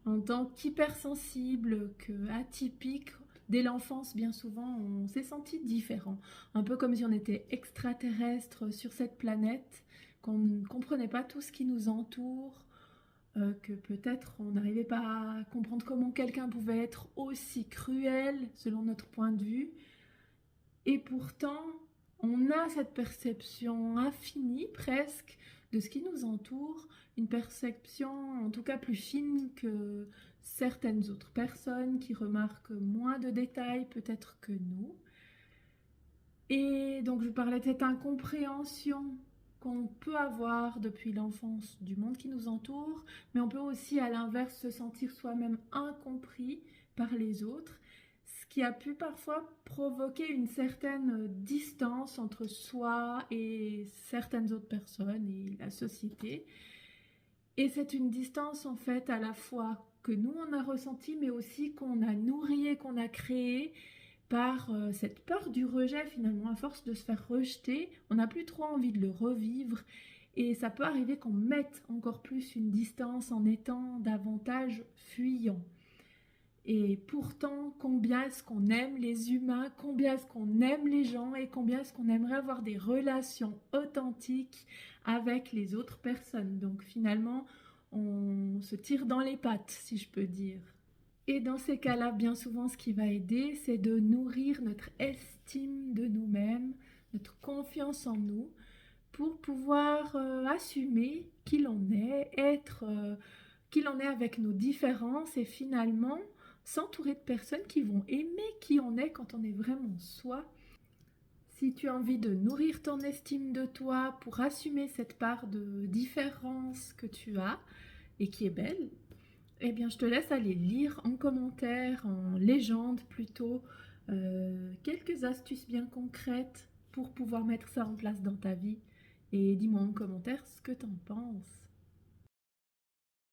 En tant qu'hypersensible, qu'atypique, dès l'enfance, bien souvent, on s'est senti différent. Un peu comme si on était extraterrestre sur cette planète, qu'on ne comprenait pas tout ce qui nous entoure, que peut-être on n'arrivait pas à comprendre comment quelqu'un pouvait être aussi cruel selon notre point de vue. Et pourtant, on a cette perception infinie presque de ce qui nous entoure, une perception en tout cas plus fine que certaines autres personnes qui remarquent moins de détails peut-être que nous. Et donc je parlais de cette incompréhension qu'on peut avoir depuis l'enfance du monde qui nous entoure, mais on peut aussi à l'inverse se sentir soi-même incompris par les autres, ce qui a pu parfois provoquer une certaine distance entre soi et certaines autres personnes et la société. Et c'est une distance en fait à la fois que nous on a ressentie, mais aussi qu'on a nourrie et qu'on a créée par cette peur du rejet finalement. À force de se faire rejeter, on n'a plus trop envie de le revivre et ça peut arriver qu'on mette encore plus une distance en étant davantage fuyant. Et pourtant, combien est-ce qu'on aime les humains, combien est-ce qu'on aime les gens et combien est-ce qu'on aimerait avoir des relations authentiques avec les autres personnes. Donc finalement, on se tire dans les pattes, si je peux dire. Et dans ces cas-là, bien souvent, ce qui va aider, c'est de nourrir notre estime de nous-mêmes, notre confiance en nous, pour pouvoir assumer qui l'on est, être qui l'on est avec nos différences et finalement s'entourer de personnes qui vont aimer qui on est quand on est vraiment soi. Si tu as envie de nourrir ton estime de toi pour assumer cette part de différence que tu as et qui est belle, eh bien, je te laisse aller lire en commentaire, en légende plutôt, quelques astuces bien concrètes pour pouvoir mettre ça en place dans ta vie. Et dis-moi en commentaire ce que t'en penses.